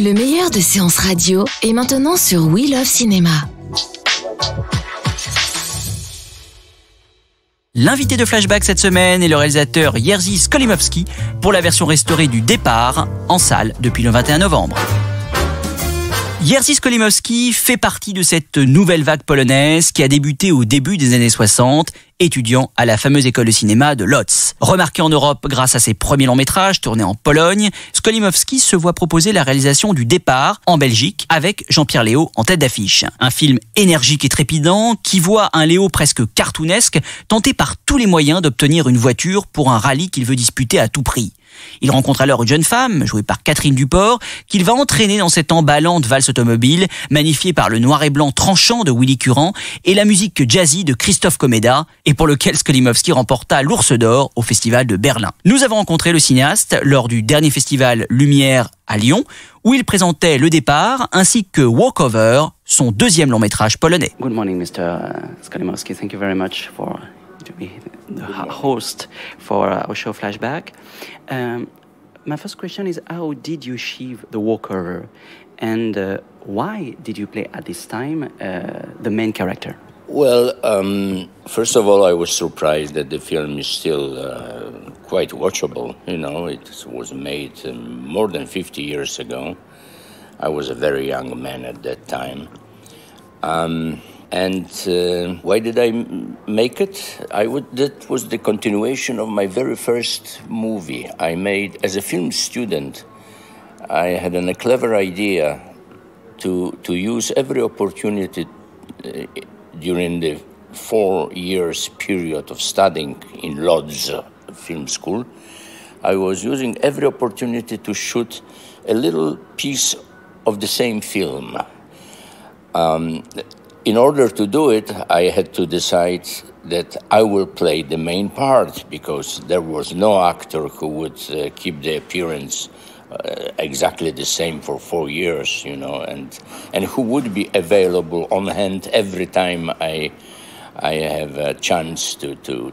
Le meilleur de séances radio est maintenant sur We Love Cinéma. L'invité de Flashback cette semaine est le réalisateur Jerzy Skolimowski pour la version restaurée du Départ, en salle depuis le 21 novembre. Jerzy Skolimowski fait partie de cette nouvelle vague polonaise qui a débuté au début des années 60, étudiant à la fameuse école de cinéma de Łódź. Remarqué en Europe grâce à ses premiers longs métrages tournés en Pologne, Skolimowski se voit proposer la réalisation du Départ en Belgique avec Jean-Pierre Léaud en tête d'affiche. Un film énergique et trépidant qui voit un Léaud presque cartoonesque tenter par tous les moyens d'obtenir une voiture pour un rallye qu'il veut disputer à tout prix. Il rencontre alors une jeune femme, jouée par Catherine Duport, qu'il va entraîner dans cette emballante valse automobile, magnifiée par le noir et blanc tranchant de Willy Curran et la musique jazzy de Christophe Komeda, et pour lequel Skolimowski remporta l'Ours d'Or au Festival de Berlin. Nous avons rencontré le cinéaste lors du dernier festival Lumière à Lyon, où il présentait Le Départ ainsi que Walkover, son deuxième long métrage polonais. Good morning, Mr. Skolimowski. Thank you very much for to be the host for our show Flashback. My first question is, how did you achieve the walkover, and why did you play at this time the main character? Well, first of all, I was surprised that the film is still quite watchable. You know, it was made more than 50 years ago. I was a very young man at that time. And why did I make it? That was the continuation of my very first movie I made as a film student. I had a clever idea to use every opportunity during the 4 years period of studying in Łódź Film School. I was using every opportunity to shoot a little piece of the same film. In order to do it, I had to decide that I will play the main part because there was no actor who would keep the appearance exactly the same for 4 years, you know, and who would be available on hand every time I have a chance to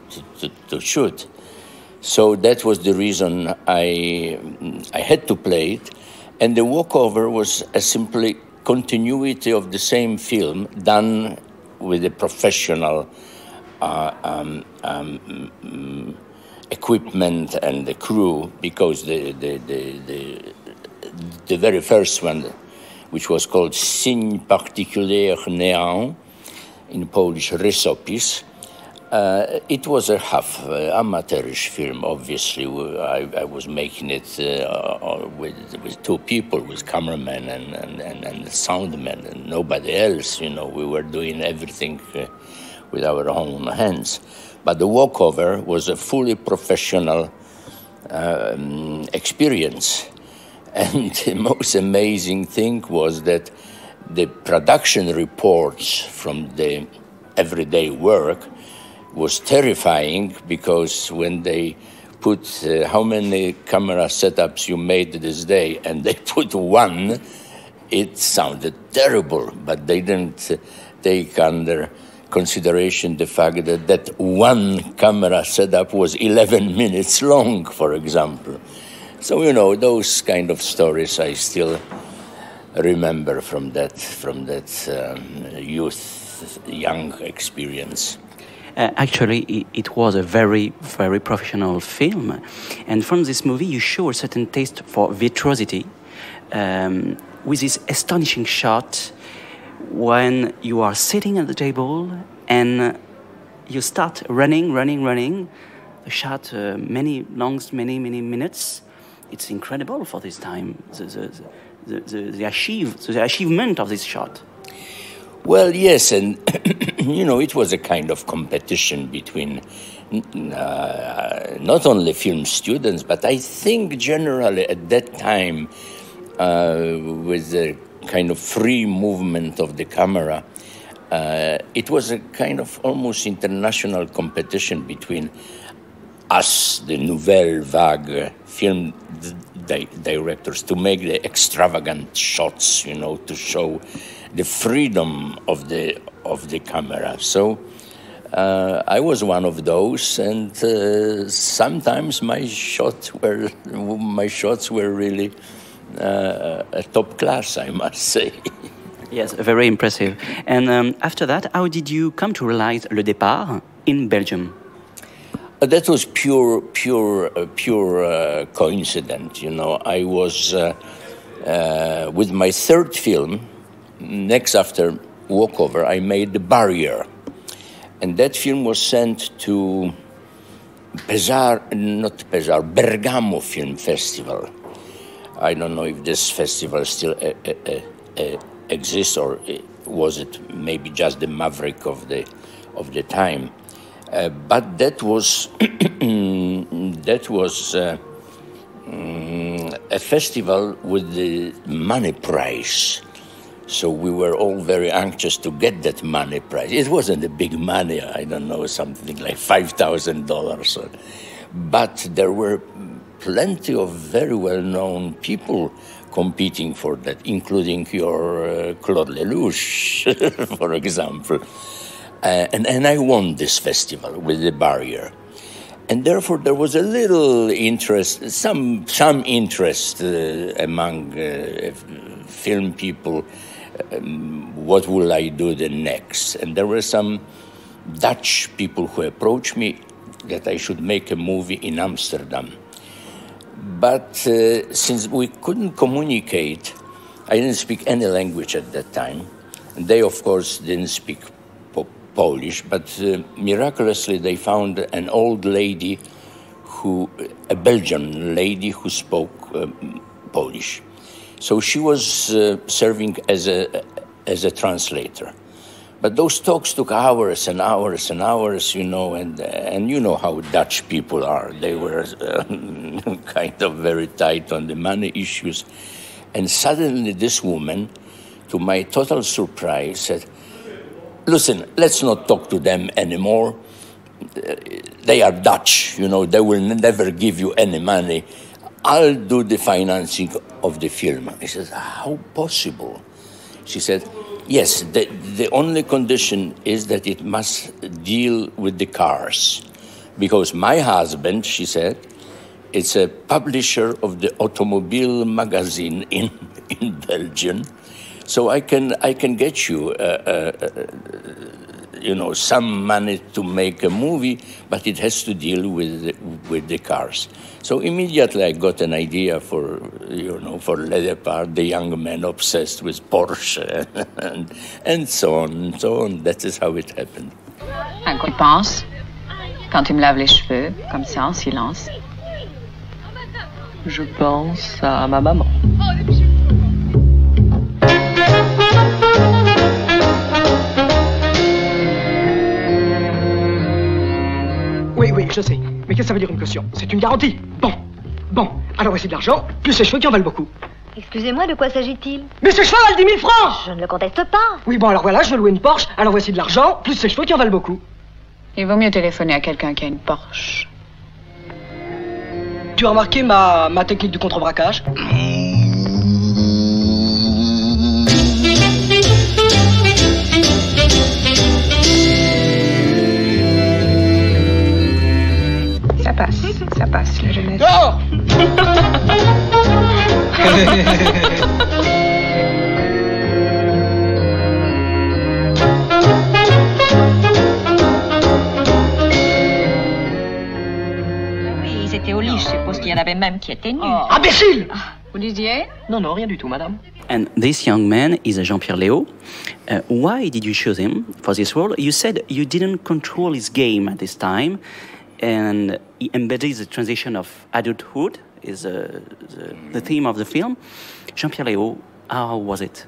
shoot. So that was the reason I had to play it, and the walkover was a simply continuity of the same film done with a professional equipment and the crew, because the very first one, which was called Signe particulier néant, in Polish Rysopis, it was a half amateurish film, obviously. I was making it with two people, with cameraman and soundman, and nobody else. You know, we were doing everything with our own hands. But the walkover was a fully professional experience. And the most amazing thing was that the production reports from the everyday work was terrifying, because when they put how many camera setups you made this day, and they put one, it sounded terrible, but they didn't take under consideration the fact that one camera setup was 11 minutes long, for example. So, you know, those kind of stories I still remember from that young experience. Actually, it was a very, very professional film. And from this movie, you show a certain taste for virtuosity with this astonishing shot when you are sitting at the table and you start running. The shot, many minutes. It's incredible for this time, the achievement of this shot. Well, yes, and you know, it was a kind of competition between not only film students, but I think generally at that time, with the kind of free movement of the camera, it was a kind of almost international competition between us, the Nouvelle Vague film directors, to make the extravagant shots, you know, to show the freedom of the camera. So I was one of those, and sometimes my shots were really a top class, I must say. Yes, very impressive. And after that, how did you come to realize Le Départ in Belgium? That was pure coincidence. You know, I was with my third film. Next after Walkover, I made The Barrier, and that film was sent to Bergamo Film Festival. I don't know if this festival still exists, or was it maybe just the maverick of the time. But that was a festival with the money prize. So we were all very anxious to get that money prize. It wasn't a big money, I don't know, something like $5,000. But there were plenty of very well-known people competing for that, including your Claude Lelouch, for example. And I won this festival with The Barrier. And therefore there was a little interest, some interest among film people. What will I do the next? And there were some Dutch people who approached me that I should make a movie in Amsterdam. But since we couldn't communicate, I didn't speak any language at that time. And they, of course, didn't speak Polish, but miraculously they found an old lady, a Belgian lady who spoke Polish. So she was serving as a translator. But those talks took hours and hours and hours, you know, and you know how Dutch people are. They were kind of very tight on the money issues. And suddenly this woman, to my total surprise, said, "Listen, let's not talk to them anymore. They are Dutch, you know, they will never give you any money. I'll do the financing of the film." I said, "How possible?" She said, "Yes, the only condition is that it must deal with the cars. Because my husband," she said, "is a publisher of the automobile magazine in Belgium. So I can get you, you know, some money to make a movie, but it has to deal with the cars." So immediately I got an idea for Le Départ, the young man obsessed with Porsche, and so on and so on. That is how it happened. Quand il pense, quand il me lave les cheveux, comme ça, en silence. Je pense à ma maman. Oui, je sais. Mais qu'est-ce que ça veut dire une caution? C'est une garantie. Bon. Alors voici de l'argent, plus ces cheveux qui en valent beaucoup. Excusez-moi, de quoi s'agit-il? Mais ces cheveux valent 10 000 francs! Je ne le conteste pas. Oui, bon, alors voilà, je veux louer une Porsche. Alors voici de l'argent, plus ces cheveux qui en valent beaucoup. Il vaut mieux téléphoner à quelqu'un qui a une Porsche. Tu as remarqué ma technique du contre-braquage? Ça passe, la jeunesse. Dehors! Oui, ils étaient au lit, je suppose qu'il y en avait même qui étaient nus. Oh. Imbécile! Vous disiez? Non, rien du tout, madame. And this young man is Jean-Pierre Léaud. Why did you choose him for this role? You said you didn't control his game at this time, and he embodies the transition of adulthood, is the theme of the film. Jean-Pierre Léaud, how was it?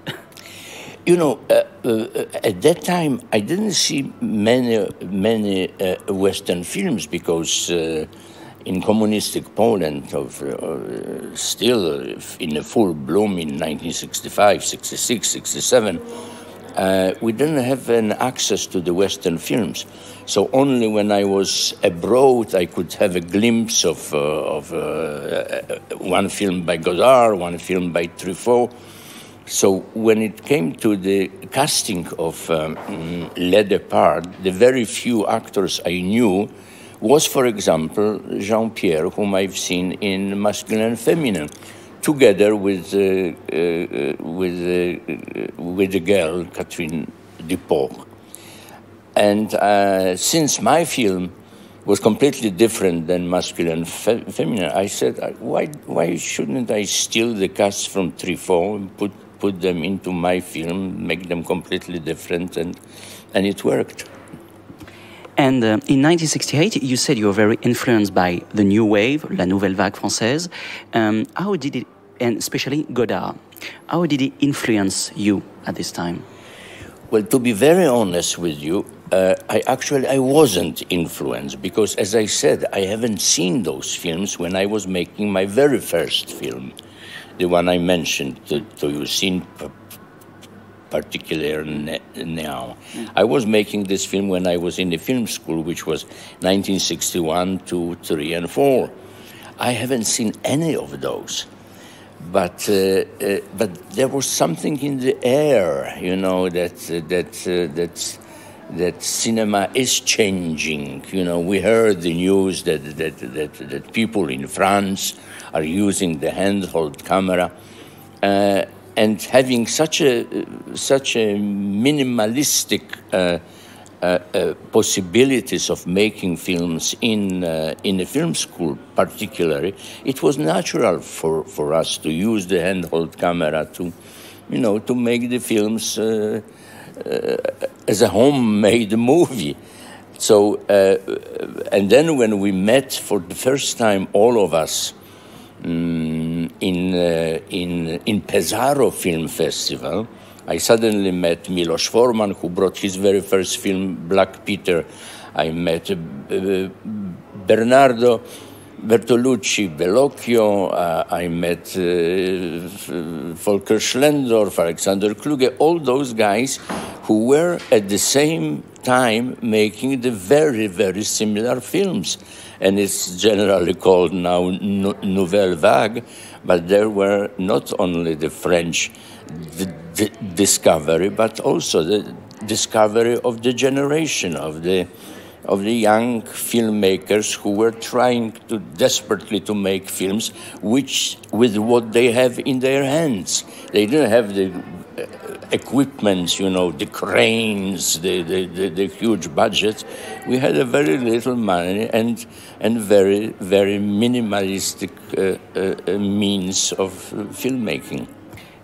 You know, at that time, I didn't see many Western films because in communistic Poland, still in a full bloom in 1965, 66, 67, we didn't have an access to the Western films. So only when I was abroad, I could have a glimpse of one film by Godard, one film by Truffaut. So when it came to the casting of Le Départ, the very few actors I knew was, for example, Jean-Pierre, whom I've seen in Masculine and Feminine. together with the girl Catherine Dupont. And since my film was completely different than masculine and feminine, I said, why shouldn't I steal the cast from Truffaut and put them into my film, make them completely different, and it worked. And in 1968, you said you were very influenced by the new wave, la nouvelle vague française. How did it, and especially Godard, how did it influence you at this time? Well, to be very honest with you, I wasn't influenced because, as I said, I haven't seen those films when I was making my very first film, the one I mentioned to you, Scene Particulier now. I was making this film when I was in the film school, which was 1961, 2, 3, and 4. I haven't seen any of those. But there was something in the air, you know, that cinema is changing. You know, we heard the news that people in France are using the handheld camera, and having such a minimalistic possibilities of making films in a film school, particularly, it was natural for us to use the handheld camera to make the films as a homemade movie. So, and then when we met for the first time, all of us, in Pesaro Film Festival, I suddenly met Milos Forman, who brought his very first film, Black Peter. I met Bernardo Bertolucci, Bellocchio. I met Volker Schlendorf, Alexander Kluge, all those guys who were at the same time making the very, very similar films. And it's generally called now Nouvelle Vague, but there were not only the French discovery, but also the discovery of the generation of the young filmmakers who were trying desperately to make films with what they have in their hands. They didn't have the equipment, you know, the cranes, the huge budgets. We had a very little money and very, very minimalistic means of filmmaking.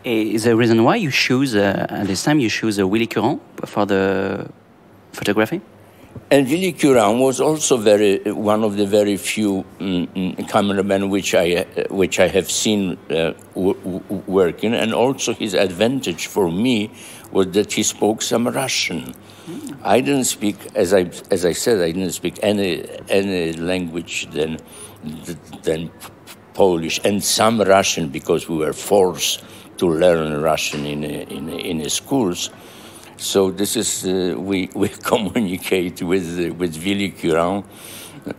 Is the reason why you choose, at this time, you choose Willy Curran for the photography? And Willy Curran was also one of the very few cameramen which I have seen working, and also his advantage for me was that he spoke some Russian. I didn't speak, as I said, I didn't speak any language than Polish and some Russian because we were forced to learn Russian in the schools. So this is we communicate with Willy Curran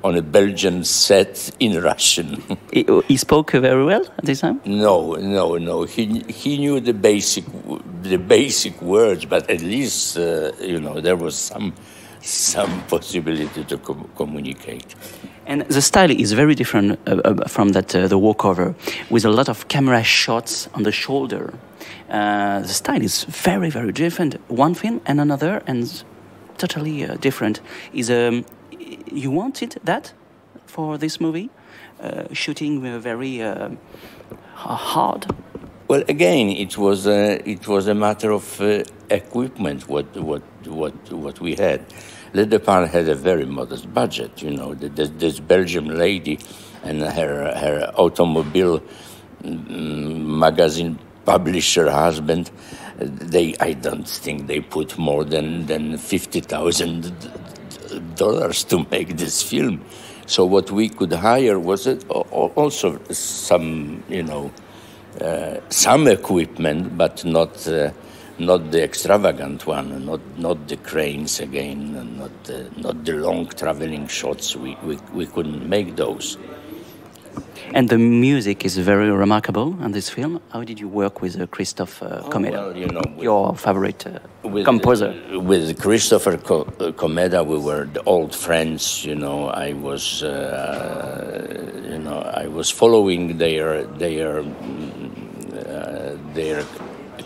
on a Belgian set in Russian. He spoke very well at this time? No. He knew the basic words, but at least there was some possibility to communicate. And the style is very different from that the walkover, with a lot of camera shots on the shoulder. The style is very, very different. One film and another, and totally different. You wanted that for this movie? Shooting very hard? Well, again, it was a matter of equipment. What we had. Le Départ had a very modest budget. You know, this Belgian lady and her automobile magazine publisher husband, I don't think they put more than $50,000 to make this film. So what we could hire was also some, some equipment, but not the extravagant one, not the cranes again, and not the long traveling shots. We couldn't make those. And the music is very remarkable in this film. How did you work with Christophe Comeda, your favorite composer? With Christopher Comeda, we were the old friends. I was following their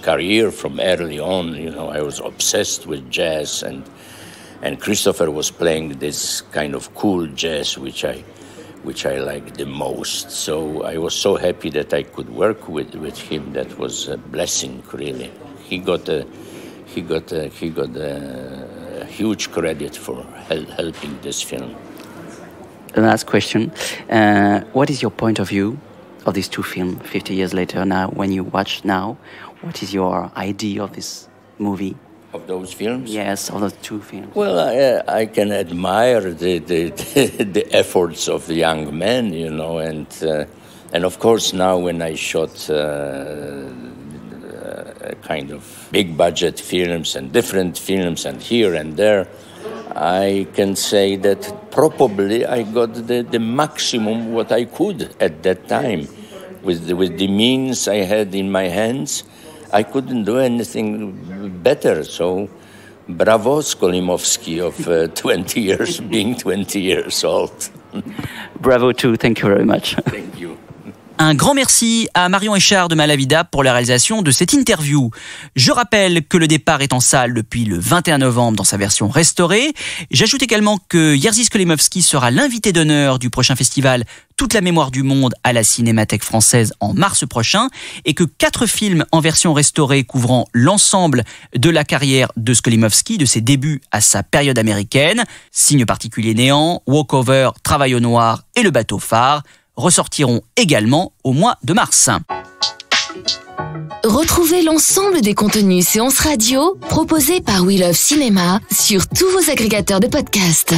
career from early on. I was obsessed with jazz, and Christopher was playing this kind of cool jazz, which I liked the most. So I was so happy that I could work with him. That was a blessing, really. He got a huge credit for helping this film. The last question: what is your point of view of these two films 50 years later? Now, when you watch now, what is your idea of this movie? Of those films? Yes, of those two films. Well, I can admire the efforts of the young men, and of course now when I shot kind of big budget films and different films and here and there, I can say that probably I got the maximum what I could at that time with the means I had in my hands. I couldn't do anything better, so bravo Skolimowski of 20 years, being 20 years old. Bravo too, thank you very much. Thank you. Un grand merci à Marion Echard de Malavida pour la réalisation de cette interview. Je rappelle que le départ est en salle depuis le 21 novembre dans sa version restaurée. J'ajoute également que Jerzy Skolimowski sera l'invité d'honneur du prochain festival Toute la mémoire du monde à la Cinémathèque française en mars prochain et que 4 films en version restaurée couvrant l'ensemble de la carrière de Skolimowski, de ses débuts à sa période américaine, Signe particulier néant, Walkover, Travail au noir et Le bateau phare, ressortiront également au mois de mars. Retrouvez l'ensemble des contenus séances radio proposés par We Love Cinéma sur tous vos agrégateurs de podcasts.